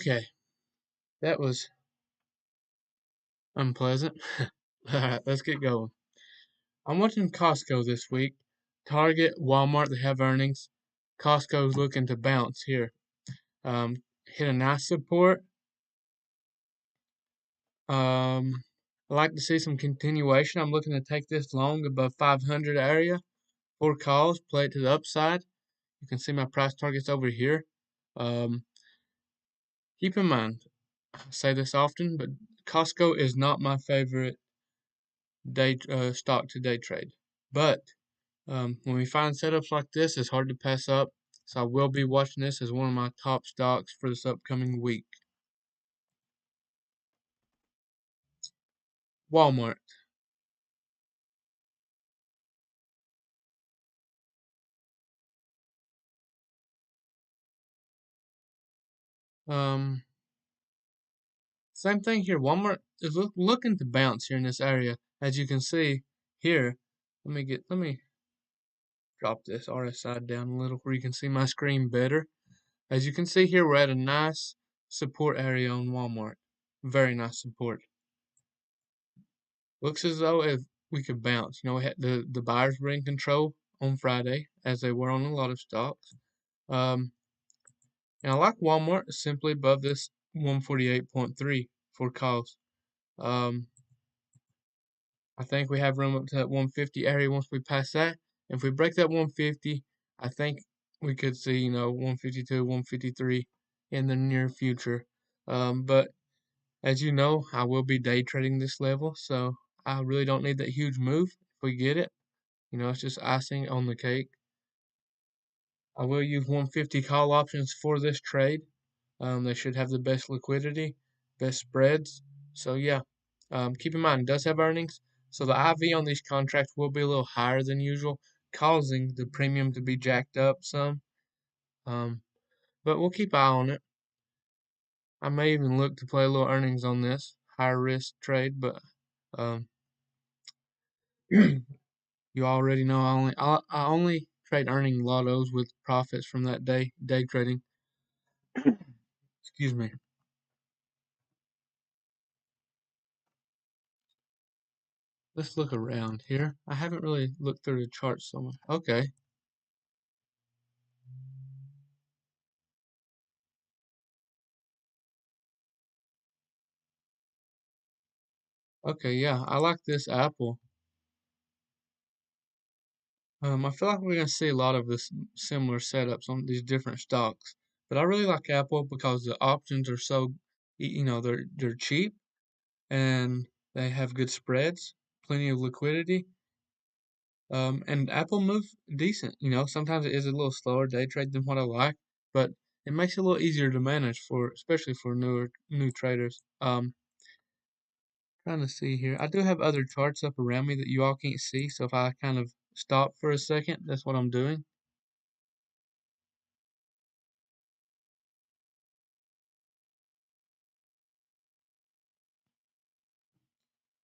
Okay, that was unpleasant. Alright, let's get going. I'm watching Costco this week. Target, Walmart, they have earnings. Costco's looking to bounce here. Hit a nice support. I like to see some continuation. I'm looking to take this long above 500 area. 4 calls, play it to the upside. You can see my price targets over here. Um, Keep in mind, I say this often, but Costco is not my favorite stock to day trade. But when we find setups like this, it's hard to pass up. So I will be watching this as one of my top stocks for this upcoming week. Walmart. Um, Same thing here. Walmart is looking to bounce here in this area. As you can see here, let me drop this RSI down a little where you can see my screen better. As you can see here, we're at a nice support area on Walmart. Very nice support. Looks as though if we could bounce. We had the buyers were in control on Friday, as they were on a lot of stocks. Um, and I like Walmart simply above this 148.3 for calls. Um, I think we have room up to that 150 area once we pass that. If we break that 150, I think we could see, 152, 153 in the near future. But as you know, I will be day trading this level, so I really don't need that huge move. If we get it, it's just icing on the cake. I will use 150 call options for this trade. They should have the best liquidity, best spreads. So yeah, keep in mind it does have earnings, so the IV on these contracts will be a little higher than usual, causing the premium to be jacked up some. Um, but we'll keep eye on it. I may even look to play a little earnings on this higher risk trade, but um, you already know I only trade earning lottos with profits from that day trading. Excuse me. Let's look around here. I haven't really looked through the charts so much. Okay. Okay, yeah, I like this Apple. I feel like we're gonna see a lot of this similar setups on these different stocks. But I really like Apple because the options are so, they're cheap and they have good spreads, plenty of liquidity. And Apple moves decent. Sometimes it is a little slower day trade than what I like, but it makes it a little easier to manage especially for new traders. Trying to see here. I do have other charts up around me that you all can't see, so if I kind of stop for a second, that's what I'm doing.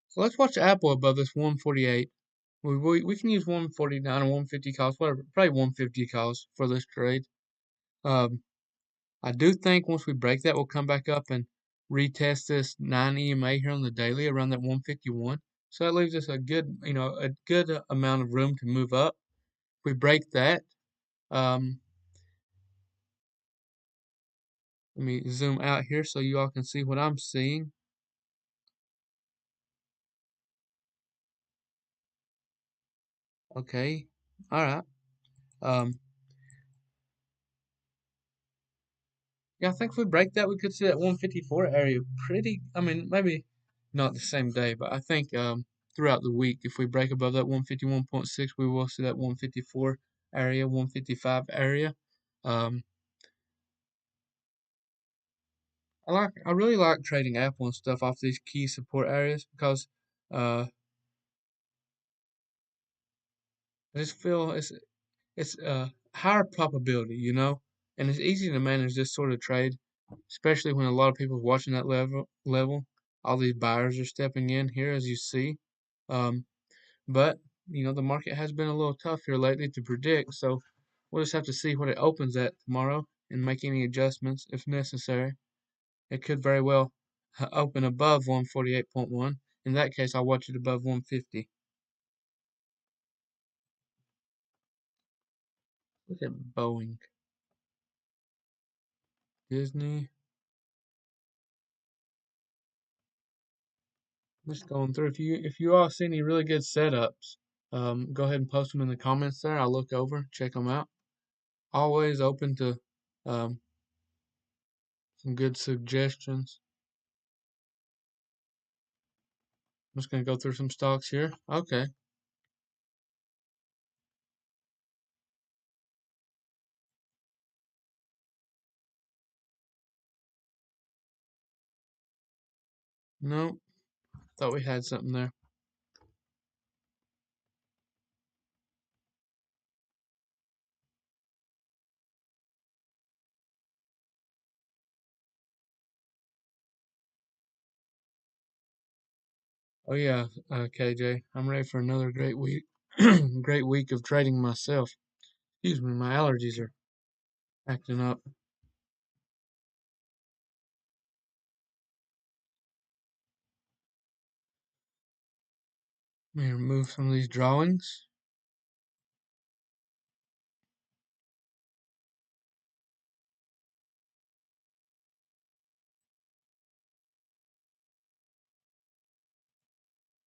So let's watch Apple above this 148. We can use 149 or 150 calls, whatever, probably 150 calls for this trade. Um, I do think once we break that, we'll come back up and retest this 9 EMA here on the daily around that 151. So that leaves us a good amount of room to move up. If we break that, um, let me zoom out here so you all can see what I'm seeing. Okay, all right. Um, yeah, I think if we break that, we could see that 154 area pretty. I mean, maybe not the same day, but I think throughout the week, if we break above that 151.6, we will see that 154 area, 155 area. Um, I really like trading Apple and stuff off these key support areas because uh, I just feel it's a higher probability, and it's easy to manage this sort of trade, especially when a lot of people are watching that level. All these buyers are stepping in here, as you see. Um, but the market has been a little tough here lately to predict, so we'll just have to see what it opens at tomorrow and make any adjustments if necessary. it could very well open above 148.1. In that case, I'll watch it above 150. Look at Boeing, Disney. Just going through. If you all see any really good setups, go ahead and post them in the comments there. I'll look over, check them out. Always open to um, some good suggestions. I'm just gonna go through some stocks here. Okay. No, thought we had something there. Oh yeah, KJ, I'm ready for another great week. Great week of trading myself. Excuse me, my allergies are acting up. Let me remove some of these drawings.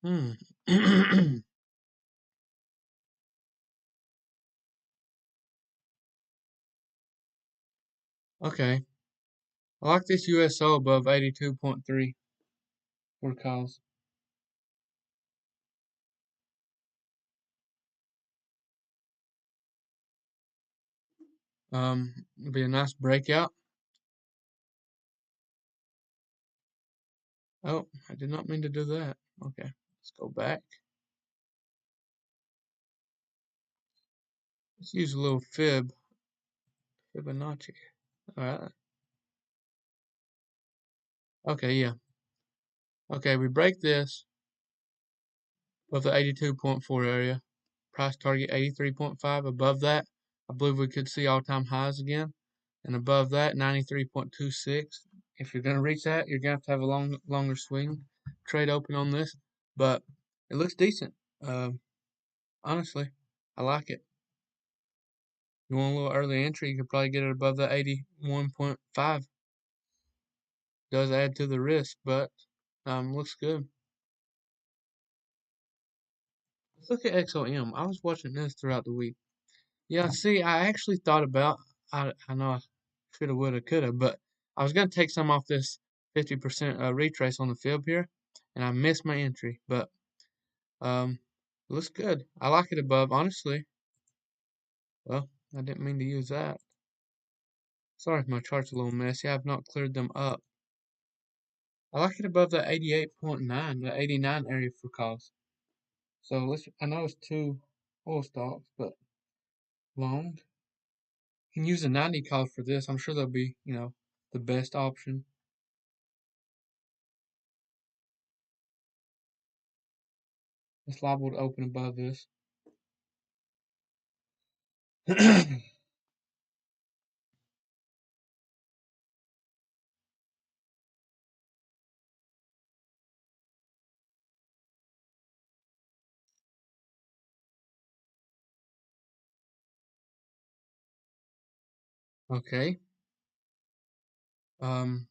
Hmm. Okay. I like this USO above 82.3 for calls. It'll be a nice breakout. Oh, I did not mean to do that. Okay, let's go back. Let's use a little Fibonacci. All right. Okay, yeah. Okay, we break this above the 82.4 area. Price target 83.5. Above that, I believe we could see all-time highs again. And above that, 93.26. If you're going to reach that, you're going to have a longer swing trade open on this. But it looks decent. Honestly, I like it. You want a little early entry, you could probably get it above the 81.5. Does add to the risk, but looks good. Let's look at XOM. I was watching this throughout the week. Yeah, see, I actually thought about, I know I shoulda, woulda, coulda, but I was gonna take some off this 50% retrace on the fib here, and I missed my entry, but it looks good. I like it above, honestly. Well, I didn't mean to use that. Sorry if my chart's a little messy. I've not cleared them up. I like it above the 88.9, the 89 area for calls. So I know it's two oil stocks, but long. You can use a 90 call for this. I'm sure they'll be, the best option. It's liable to open above this. Okay. Um,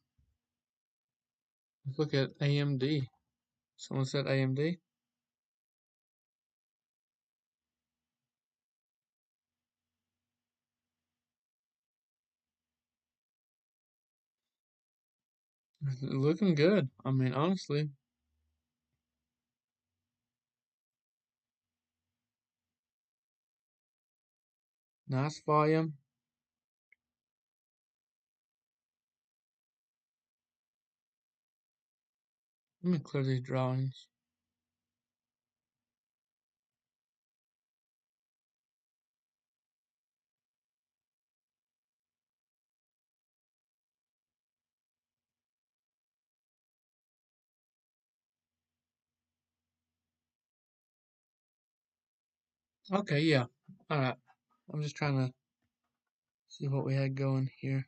let's look at AMD. Someone said AMD. Looking good. I mean, honestly, nice volume. Let me clear these drawings. Okay, yeah. All right. I'm just trying to see what we had going here.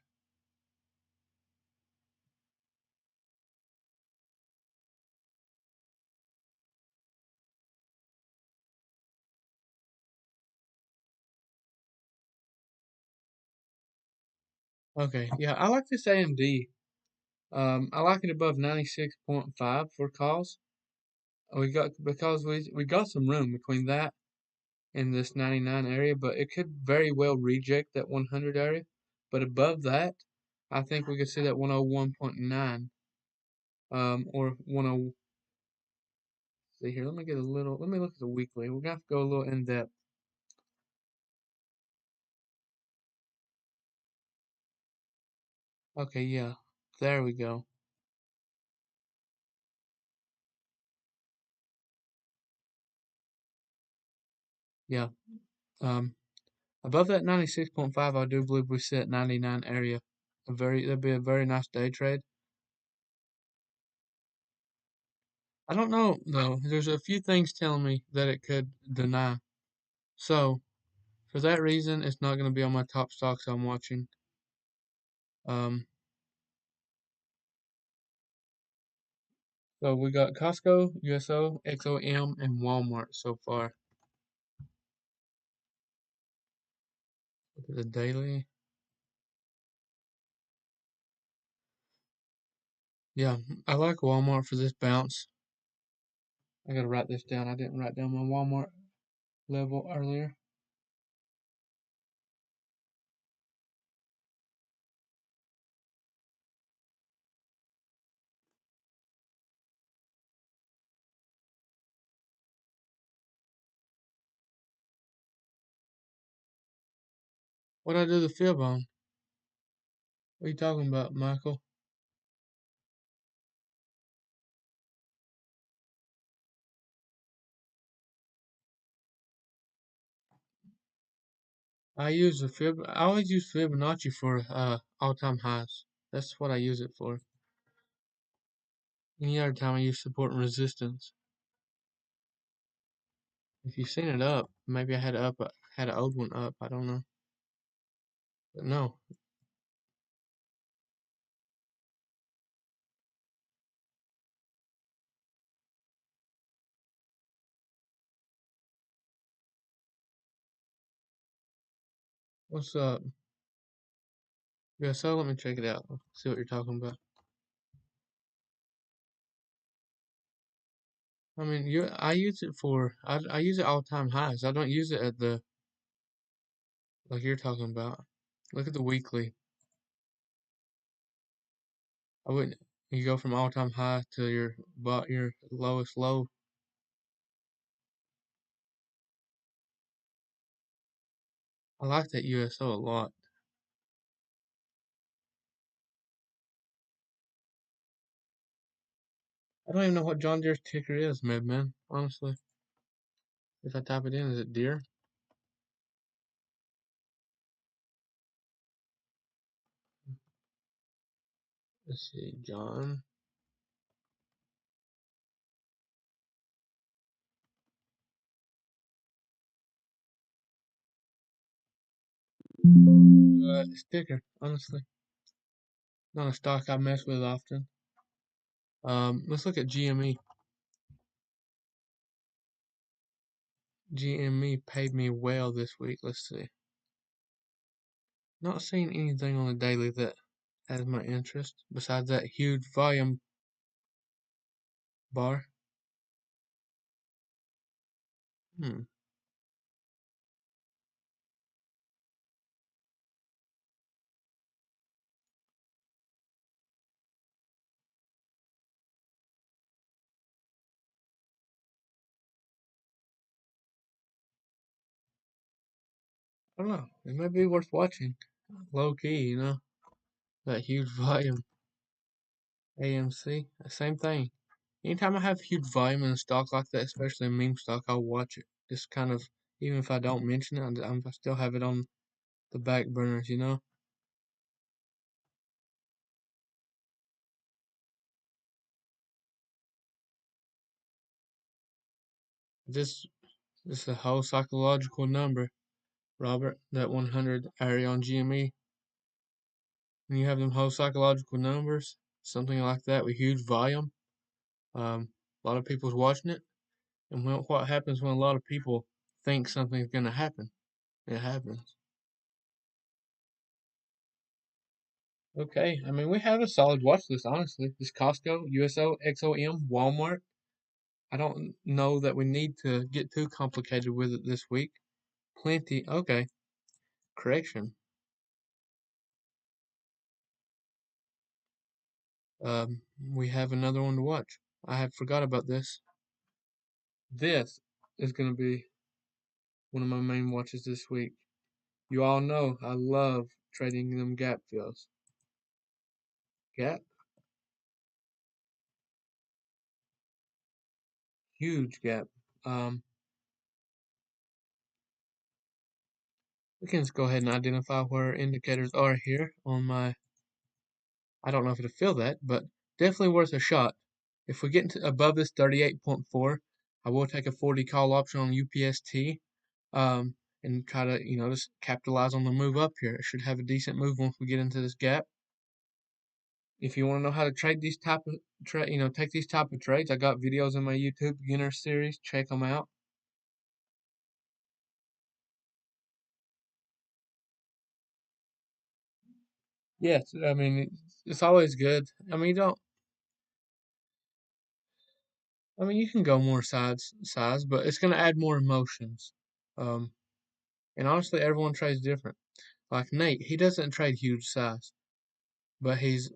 Okay, yeah, I like this AMD. I like it above 96.5 for calls. We got because we got some room between that and this 99 area, but it could very well reject that 100 area. But above that, I think we could see that 101.9, or 10. See here, let me get a little. Let me look at the weekly. We're gonna have to go a little in depth. Okay, yeah, there we go. Yeah, um, above that 96.5, I do believe we sit 99 area. That'd be a very nice day trade. I don't know though. There's a few things telling me that it could deny. So for that reason, it's not going to be on my top stocks I'm watching. Um, so we got Costco, USO, XOM, and Walmart so far. Look at the daily. Yeah, I like Walmart for this bounce. I gotta write this down. I didn't write down my Walmart level earlier. What I do the fib on? What are you talking about, Michael? I use the fib. I always use Fibonacci for all-time highs. That's what I use it for. Any other time I use support and resistance. If you've seen it up, maybe I had an old one up. I don't know, but no. What's up? Yeah, so let me check it out. See what you're talking about. I mean, I use it for I use it all time highs. I don't use it at the like you're talking about. Look at the weekly. I wouldn't. You go from all time high to your lowest low. I like that USO a lot. I don't even know what John Deere's ticker is, man. Honestly, if I type it in, is it Deere? Let's see, John. Sticker. Honestly, not a stock I mess with often. Let's look at GME. GME paid me well this week. Let's see. Not seeing anything on the daily that has my interest besides that huge volume bar. Hmm. I don't know. It might be worth watching. Low key. That huge volume. AMC. Same thing. Anytime I have huge volume in a stock like that, especially a meme stock, I'll watch it. Just kind of, even if I don't mention it, I still have it on the back burners. This, this is a whole psychological number, Robert. That 100 area on GME. When you have them whole psychological numbers, something like that with huge volume, a lot of people's watching it. And what happens when a lot of people think something's going to happen? It happens. Okay, I mean, we have a solid watch list, honestly. This Costco, USO, XOM, Walmart. I don't know that we need to get too complicated with it this week. Plenty. Okay, correction. We have another one to watch. I had forgot about this. This is going to be one of my main watches this week. You all know I love trading them gap fills. Gap, huge gap. Um, we can just go ahead and identify where our indicators are here on my. I don't know if it'll fill that, but definitely worth a shot. If we get into above this 38.4, I will take a 40 call option on UPST, um, and try to, just capitalize on the move up here. It should have a decent move once we get into this gap. If you want to know how to trade these type of take these type of trades, I got videos in my YouTube beginner series. Check them out. Yes, I mean it's always good. I mean you don't. I mean you can go more size, but it's gonna add more emotions. Um, and honestly, everyone trades different. Like Nate, he doesn't trade huge size, but he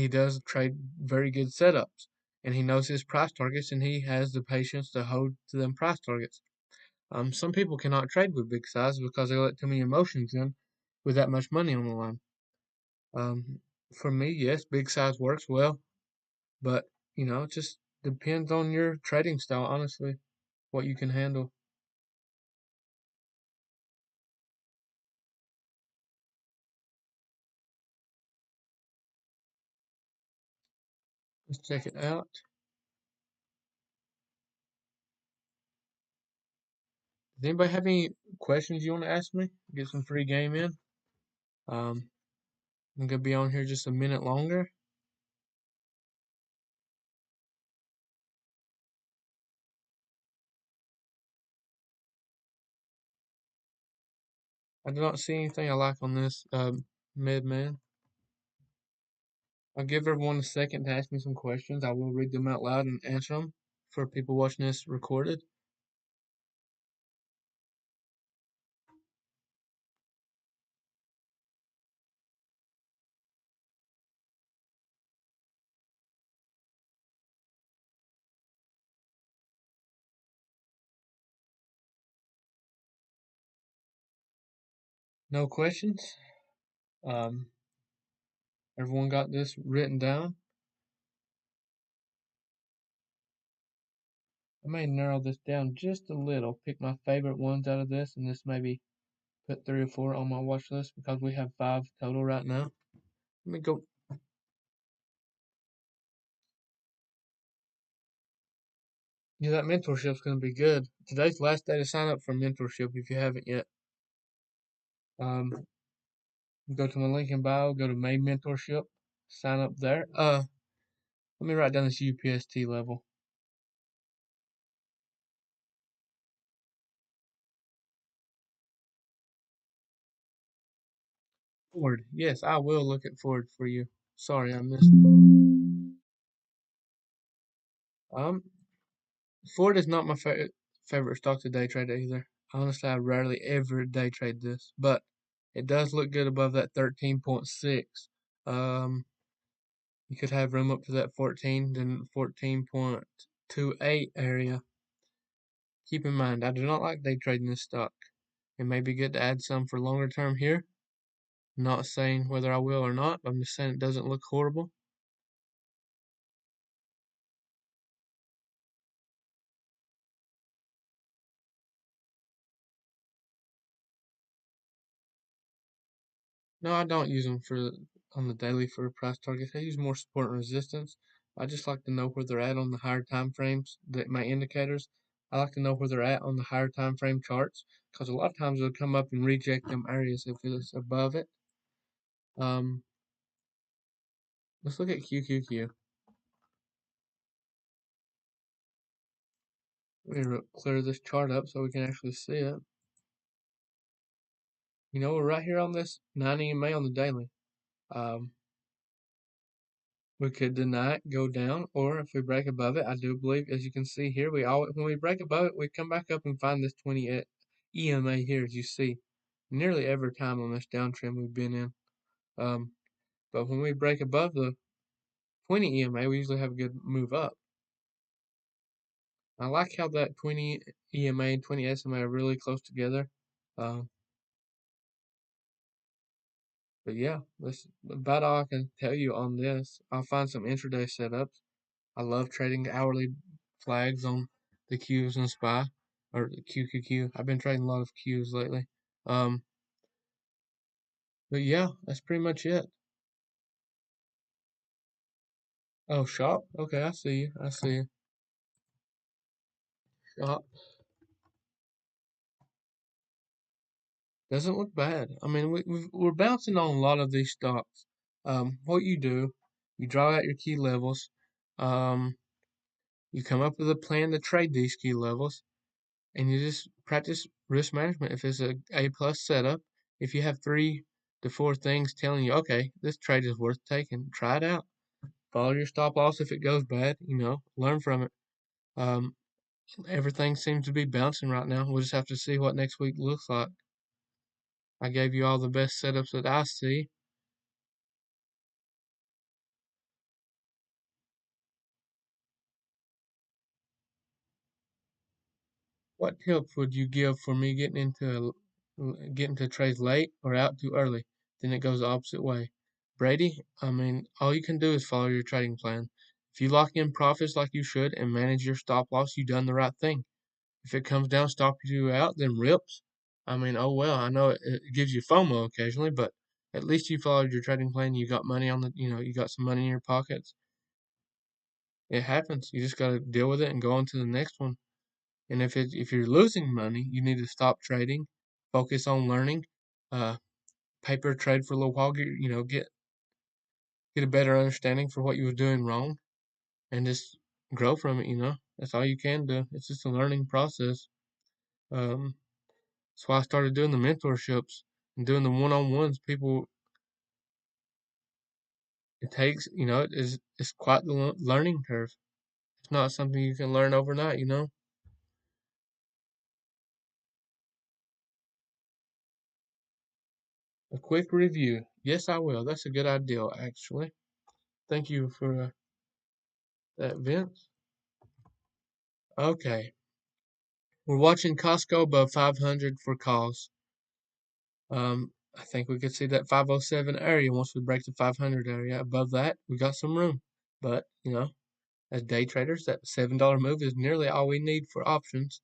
does trade very good setups, and he knows his price targets, and he has the patience to hold to them price targets. Some people cannot trade with big size because they let too many emotions in with that much money on the line. For me, yes, big size works well, but it just depends on your trading style, honestly, what you can handle. Let's check it out. Does anybody have any questions you want to ask me? Get some free game in. Um, I'm gonna be on here just a minute longer. I do not see anything I like on this mid man. I'll give everyone a second to ask me some questions. I will read them out loud and answer them for people watching this recorded. No questions? Um, Everyone got this written down? I may narrow this down just a little, pick my favorite ones out of this, and just maybe put 3 or 4 on my watch list because we have 5 total right now. Let me go. Yeah, that mentorship's going to be good. Today's the last day to sign up for mentorship if you haven't yet. Um, Go to my link in bio, go to main mentorship, sign up there. Let me write down this UPST level. Ford. Yes, I will look at Ford for you. Sorry, I missed it. Um, Ford is not my favorite stock to day trade either. Honestly, I rarely ever day trade this, but it does look good above that 13.6. Um, you could have room up to that 14, then 14.28 area. Keep in mind, I do not like day trading this stock. It may be good to add some for longer term here. Not saying whether I will or not, but I'm just saying it doesn't look horrible. No, I don't use them for on the daily for price targets. I use more support and resistance. I just like to know where they're at on the higher time frames, that my indicators. I like to know where they're at on the higher time frame charts because a lot of times they'll come up and reject them areas if it's above it. Um, let's look at QQQ. Let me clear this chart up so we can actually see it. We're right here on this 9 EMA on the daily. Um, we could deny it, go down, or if we break above it, I do believe, as you can see here, when we break above it, we come back up and find this 20 EMA here, as you see, nearly every time on this downtrend we've been in. But when we break above the 20 EMA, we usually have a good move up. I like how that 20 EMA and 20 SMA are really close together. But yeah, that's about all I can tell you on this. I'll find some intraday setups. I love trading hourly flags on the Qs and SPY, or the QQQ. I've been trading a lot of Qs lately. Um, but yeah, that's pretty much it. Oh, shop? Okay, I see you. I see you. Shop. Doesn't look bad. I mean, we're bouncing on a lot of these stocks. What you do, you draw out your key levels. Um, you come up with a plan to trade these key levels, and you just practice risk management. If it's a plus setup, if you have 3 to 4 things telling you, okay, this trade is worth taking, try it out. Follow your stop loss if it goes bad. Learn from it. Um, everything seems to be bouncing right now. We'll just have to see what next week looks like. I gave you all the best setups that I see. What tips would you give for me getting to trades late or out too early? Then it goes the opposite way. Brady, I mean, all you can do is follow your trading plan. If you lock in profits like you should and manage your stop loss, you've done the right thing. If it comes down, stop you out, then rips. I mean, oh well, I know it gives you FOMO occasionally, but at least you followed your trading plan. You got money you got some money in your pockets. It happens. You just got to deal with it and go on to the next one. And if you're losing money, you need to stop trading, focus on learning, uh, paper trade for a little while, get a better understanding for what you were doing wrong, and just grow from it. That's all you can do. It's just a learning process. Um, that's why I started doing the mentorships and doing the one-on-ones. People, it takes, it's quite the learning curve. It's not something you can learn overnight. A quick review. Yes, I will. That's a good idea, actually. Thank you for that, Vince. Okay. We're watching Costco above 500 for calls. I think we could see that 507 area once we break the 500 area. Above that, we got some room. But, as day traders, that $7 move is nearly all we need for options.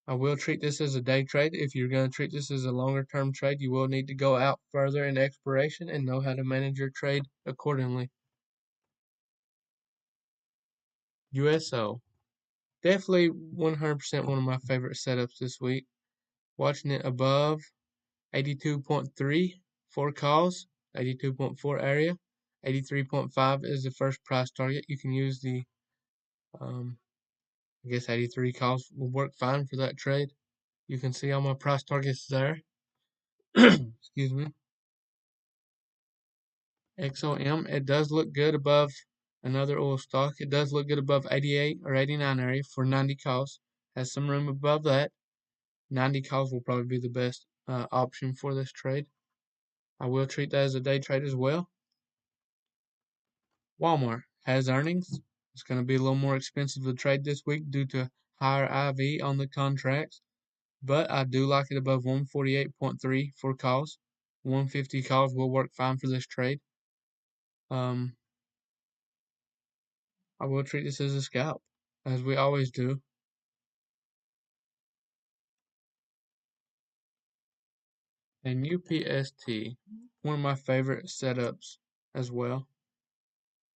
I will treat this as a day trade. If you're going to treat this as a longer term trade, you will need to go out further in expiration and know how to manage your trade accordingly. USO. Definitely 100% one of my favorite setups this week. Watching it above 82.3 for calls, 82.4 area, 83.5 is the first price target. You can use I guess 83 calls will work fine for that trade. You can see all my price targets there. Excuse me. XOM, it does look good above another oil stock. It does look good above 88 or 89 area for 90 calls. Has some room above that. 90 calls will probably be the best option for this trade. I will treat that as a day trade as well. Walmart has earnings. It's going to be a little more expensive to trade this week due to higher IV on the contracts, but I do like it above 148.3 for calls. 150 calls will work fine for this trade. Um, I will treat this as a scalp, as we always do. And UPST, one of my favorite setups as well.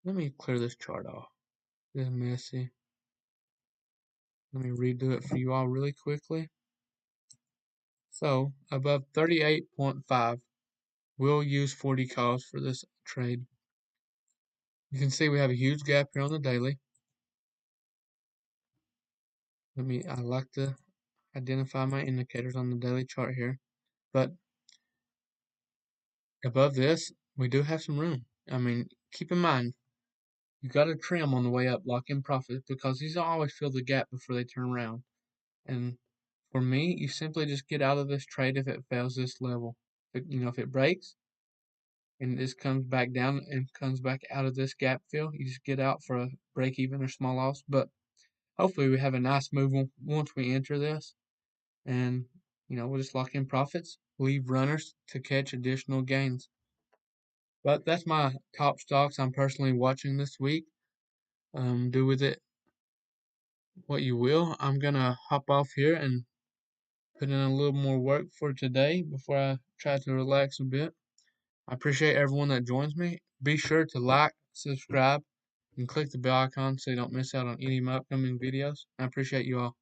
Let me clear this chart off. It's messy. Let me redo it for you all really quickly. So, above 38.5, we'll use 40 calls for this trade. You can see we have a huge gap here on the daily. I like to identify my indicators on the daily chart here. But above this, we do have some room. I mean, keep in mind, you got to trim on the way up, lock in profit, because these always fill the gap before they turn around. And for me, you simply just get out of this trade if it fails this level. If it breaks and this comes back down and comes back out of this gap fill, you just get out for a break even or small loss. But hopefully we have a nice move once we enter this, and we'll just lock in profits, leave runners to catch additional gains. But that's my top stocks I'm personally watching this week. Do with it what you will. I'm gonna hop off here and put in a little more work for today before I try to relax a bit. I appreciate everyone that joins me. Be sure to like, subscribe, and click the bell icon so you don't miss out on any of my upcoming videos. I appreciate you all.